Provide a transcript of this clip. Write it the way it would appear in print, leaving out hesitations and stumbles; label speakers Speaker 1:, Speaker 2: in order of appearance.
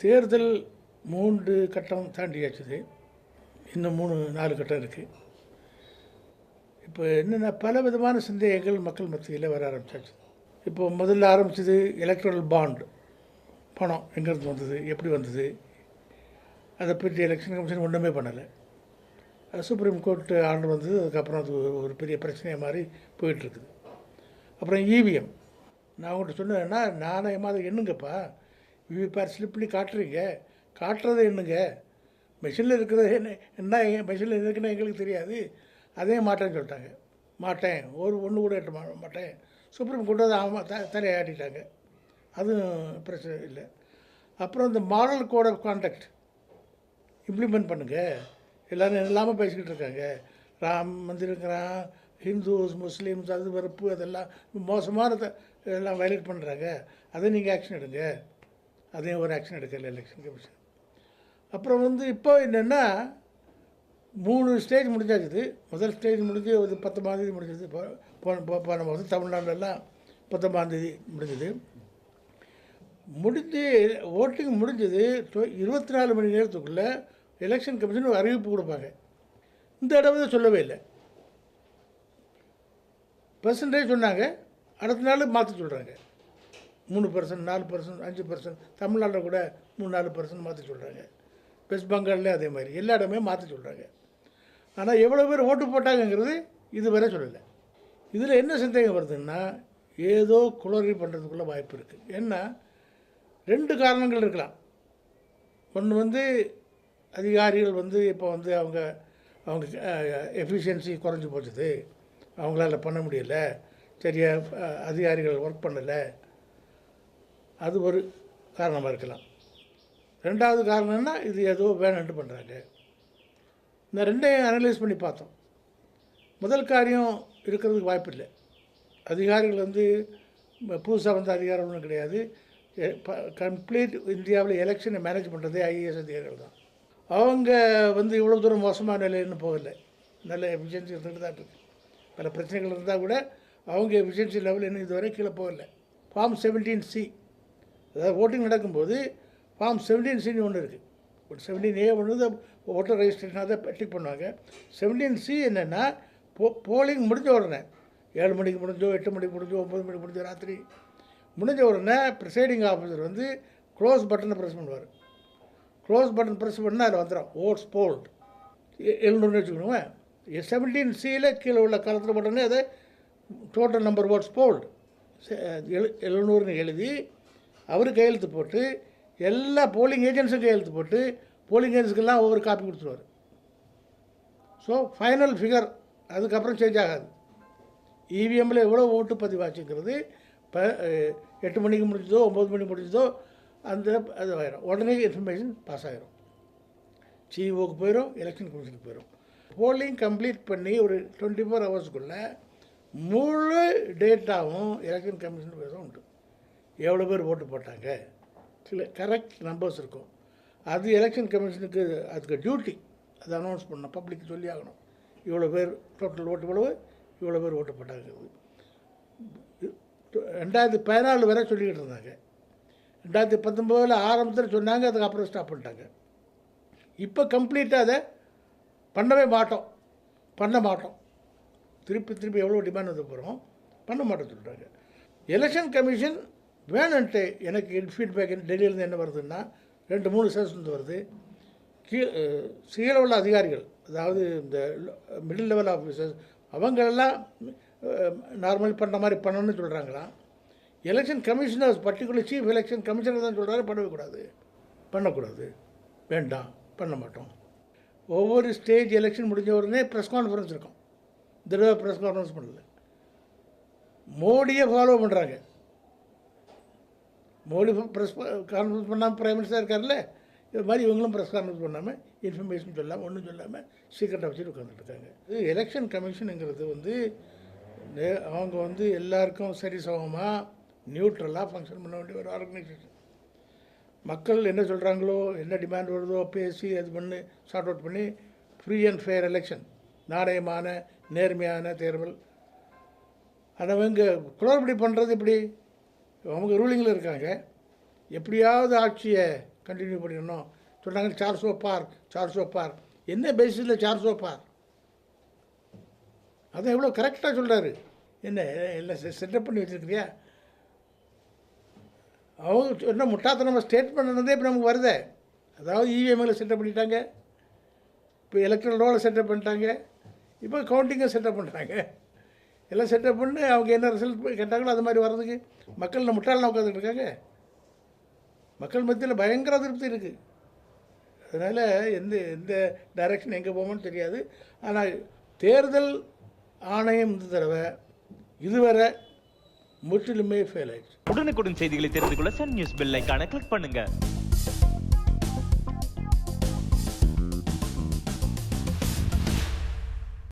Speaker 1: தேர்தல் 3 கட்டம் தாண்டியாச்சுது. இன்னும் 4 கட்டம் இருக்குது. இப்போ என்னென்னா பல விதமான சந்தேகங்கள் மக்கள் மத்தியில் வர ஆரம்பிச்சாச்சு. இப்போ முதல்ல ஆரம்பிச்சது எலக்ட்ரல் பாண்ட், பணம் எங்கேருந்து வந்தது, எப்படி வந்தது, அதை பற்றி எலெக்ஷன் கமிஷன் ஒன்றுமே பண்ணலை. சுப்ரீம் கோர்ட் ஆர்டர் வந்தது. அதுக்கப்புறம் அது ஒரு பெரிய பிரச்சனையாக மாதிரி போயிட்டுருக்குது. அப்புறம் இவிஎம், நான் உங்கள்கிட்ட சொன்னேன்னா நாணயமாக அதை எண்ணுங்கப்பா, விவிபேட் ஸ்லிப் பண்ணி காட்டுறதை எண்ணுங்க, மெஷினில் இருக்கிறது என்ன மெஷினில் இருக்குன்னு எங்களுக்கு தெரியாது, அதையும் மாட்டேன்னு சொல்லிட்டாங்க. மாட்டேன், ஒன்று கூட எட்ட மாட்டேன். சுப்ரீம் கோர்ட் அதை தலையாட்டிட்டாங்க. அதுவும் பிரச்சனை இல்லை. அப்புறம் இந்த model code of conduct implement பண்ணுங்கள். எல்லோரும் இல்லாமல் பேசிக்கிட்டு இருக்காங்க. ராம் மந்திருங்கிறான், ஹிந்துஸ் முஸ்லீம்ஸ் அது வெறுப்பு அதெல்லாம் மோசமான எல்லாம் வயலேட் பண்ணுறாங்க. அதை நீங்கள் ஆக்ஷன் எடுங்க. அதையும் ஒரு ஆக்ஷன் எடுக்கல எலெக்ஷன் கமிஷன். அப்புறம் இப்போ என்னென்னா 3 ஸ்டேஜ் முடிஞ்சாச்சுது. முதல் ஸ்டேஜ் முடிஞ்சு ஒரு 19 தேதி முடிஞ்சது. போன மாதம் தமிழ்நாடுலாம் 19 தேதி முடிஞ்சது. ஓட்டிங் முடிஞ்சது 24 மணி நேரத்துக்குள்ளே எலெக்ஷன் கமிஷன் ஒரு அறிவிப்பு கொடுப்பாங்க. இந்த தடவை சொல்லவே இல்லை. பெர்சன்டேஜ் சொன்னாங்க, அடுத்த நாள் மாற்றி சொல்கிறாங்க. 3%, 4%, 5%, தமிழ்நாட்டில் கூட 3-4% மாற்றி சொல்கிறாங்க. வெஸ்ட் பெங்கால்லே அதே மாதிரி எல்லா இடமே மாற்றி சொல்கிறாங்க. ஆனால் எவ்வளோ பேர் ஓட்டு போட்டாங்கங்கிறது இதுவரை சொல்லலை. இதில் என்ன சந்தேகம் வருதுன்னா, ஏதோ குளறி பண்ணுறதுக்குள்ளே வாய்ப்பு இருக்குது. ஏன்னா 2 காரணங்கள் இருக்கலாம். ஒன்று அதிகாரிகள் இப்போ அவங்க எஃபிஷியன்சி குறைஞ்சி போச்சுது, அவங்களால பண்ண முடியலை, சரியாக அதிகாரிகள் ஒர்க் பண்ணலை, அது ஒரு காரணமாக இருக்கலாம். 2வது காரணம்னா இது ஏதோ வேணும்னு பண்ணுறாங்க. இந்த 2ஐயும் அனலைஸ் பண்ணி பார்த்தோம். முதல் காரியம் இருக்கிறதுக்கு வாய்ப்பு இல்லை. அதிகாரிகள் புதுசாக வந்த அதிகாரம் ஒன்றும் கிடையாது. கம்ப்ளீட் இந்தியாவில் எலெக்ஷனை மேனேஜ் பண்ணுறதே ஐஏஎஸ் அதிகாரிகள் தான். அவங்க இவ்வளோ தூரம் மோசமான நிலைன்னு போகலை. நல்ல எஃபிஷியன்சி இருந்துட்டு தான் இருக்குது. பல பிரச்சனைகள் இருந்தால் கூட அவங்க எஃபிஷியன்சி லெவல் இன்னும் இதுவரை கீழே போகலை. ஃபார்ம் 17C, அதாவது ஓட்டிங் நடக்கும்போது ஃபார்ம் 17Cன்னு ஒன்று இருக்குது. ஒரு 17A ஒன்று ஓட்டர் ரெஜிஸ்ட்ரேஷனாக தான் டிக் பண்ணுவாங்க. 17C என்னென்னா போலிங் முடிஞ்ச உடனே 7 மணிக்கு முடிஞ்சோ, 8 மணிக்கு முடிஞ்சோ, 9 மணிக்கு முடிஞ்சோ, ராத்திரி முடிஞ்ச உடனே ப்ரிசைடிங் ஆஃபீஸர் க்ளோஸ் பட்டனை ப்ரெஸ் பண்ணுவார். க்ளோஸ் பட்டன் ப்ரெஸ் பண்ணால் அதில் வந்துடும் ஓட்ஸ் போல்ட் 700 வச்சுக்கணுங்க. 17Cயில் கீழே உள்ள காலத்தில் பட்டனே அதை டோட்டல் நம்பர் ஓட்ஸ் போல்ட் 700ன்னு எழுதி அவர் கையெழுத்து போட்டு எல்லா போலிங் ஏஜென்ட்ஸும் கையெழுத்து போட்டு போலிங் ஏஜென்ட்ஸுக்கெல்லாம் ஒவ்வொரு காப்பி கொடுத்துருவார். ஸோ ஃபைனல் ஃபிகர் அதுக்கப்புறம் சேஞ்ச் ஆகாது. இவிஎம்மில் எவ்வளோ ஓட்டு பதிவாச்சுங்கிறது இப்போ 8 மணிக்கு முடிஞ்சதோ 9 மணிக்கு முடிஞ்சதோ அது ஆயிரும். உடனே இன்ஃபர்மேஷன் பாஸ் ஆகிரும். சிஇஓக்கு போயிடும், எலெக்ஷன் கமிஷனுக்கு போயிடும். போலிங் கம்ப்ளீட் பண்ணி ஒரு 24 ஹவர்ஸுக்குள்ளே முழு டேட்டாவும் எலெக்ஷன் கமிஷனுக்கு தான் உண்டு. எவ்வளோ பேர் ஓட்டு போட்டாங்க, சில கரெக்ட் நம்பர்ஸ் இருக்கும். அது எலெக்ஷன் கமிஷனுக்கு அதுக்கு டியூட்டி, அதை அனௌன்ஸ் பண்ணணும், பப்ளிக் சொல்லி ஆகணும். இவ்வளோ பேர் டோட்டல் ஓட்டு இவ்வளோ பேர் ஓட்டு போட்டாங்க. 2014 வரை சொல்லிக்கிட்டு இருந்தாங்க. 2019 ஆரம்பத்தில் சொன்னாங்க, அதுக்கப்புறம் ஸ்டாப் பண்ணிட்டாங்க. இப்போ கம்ப்ளீட்டாக அதை பண்ண மாட்டோம் திருப்பி எவ்வளோ டிமாண்ட் வந்து போகிறோம், பண்ண மாட்டோம் சொல்கிறாங்க. எலெக்ஷன் கமிஷன் வேணுன்ட்டு எனக்கு ஃபீட்பேக் டெல்லியிலேருந்து என்ன வருதுன்னா 2-3 சஜஷன்ஸ் வருது. கீழே உள்ள அதிகாரிகள், அதாவது இந்த மிடில் லெவல் ஆஃபீஸர்ஸ், அவங்களெல்லாம் நார்மல் பண்ணுற மாதிரி பண்ணணும்னு சொல்கிறாங்களாம். Election commissioners, particular chief election commissioner தான் சொல்கிறாரு பண்ணக்கூடாது, வேண்டாம், பண்ண மாட்டோம். ஒவ்வொரு ஸ்டேஜ் எலெக்ஷன் முடிஞ்ச உடனே ப்ரெஸ் கான்ஃபரன்ஸ் இருக்கும். இந்த தடவை ப்ரெஸ் கான்ஃபரன்ஸ் பண்ணல. மோடியை ஃபாலோ பண்ணுறாங்க. மோடி ப்ரெஸ் கான்ஃபரன்ஸ் பண்ணாமல் பிரைம் மினிஸ்டர் இருக்கார்ல, இது மாதிரி இவங்களும் ப்ரெஸ் கான்ஃபரன்ஸ் பண்ணாமல், இன்ஃபர்மேஷன் சொல்லாமல், ஒன்றும் சொல்லாமல் சீக்கிரட்டாக வச்சுட்டு உட்காந்துருக்காங்க. இது எலெக்ஷன் கமிஷனுங்கிறது அவங்க எல்லாருக்கும் சரி சமமாக நியூட்ரலாக ஃபங்க்ஷன் பண்ண வேண்டிய ஒரு ஆர்கனைசேஷன். மக்கள் என்ன சொல்கிறாங்களோ, என்ன டிமாண்ட் வருதோ பேசி அது பண்ணி சார்ட் அவுட் பண்ணி ஃப்ரீ அண்ட் ஃபேர் எலெக்ஷன், நாணயமான நேர்மையான தேர்தல். அவங்க குளறுபடி பண்ணுறது இப்படி அவங்க ரூலிங்கில் இருக்காங்க. எப்படியாவது ஆட்சியை கண்டினியூ பண்ணிடணும் சொன்னாங்க. சார்ஜ் பார் என்ன பேசிஸில் சார்ஜ் பார் அதை எவ்வளோ கரெக்டாக சொல்கிறாரு. என்ன எல்லாம் செட்டப் பண்ணி வச்சுருக்கிறியா? அவங்க சொன்ன முட்டாத்தனமாக ஸ்டேட்மெண்ட் பண்ணதே இப்போ நமக்கு வருதே. அதாவது இவிஎம்மில் செட்டப் பண்ணிட்டாங்க, இப்போ எலக்ட்ரல் ரோலை செட்டப் பண்ணிட்டாங்க, இப்போ கவுண்டிங்கை செட்டப் பண்ணுறாங்க. எல்லாம் செட்டப் பண்ணி அவங்க என்ன ரிசல்ட் கேட்டாங்களோ அது மாதிரி வர்றதுக்கு மக்கள் முட்டாளனா உட்காந்துட்டு இருக்காங்க. மக்கள் மத்தியில் பயங்கர அதிருப்தி இருக்குது. அதனால் எந்த டைரக்ஷன் எங்கே போகணும்னு தெரியாது. ஆனால் தேர்தல் ஆணையம் இந்த தடவை இதுவரை முற்றிலுமே ஃபெயில் ஆயிடுச்சு.
Speaker 2: உடனுக்குடன் செய்திகளை தெரிந்து கொள்ள சன் நியூஸ் பெல் ஐகானை கிளிக் பண்ணுங்க.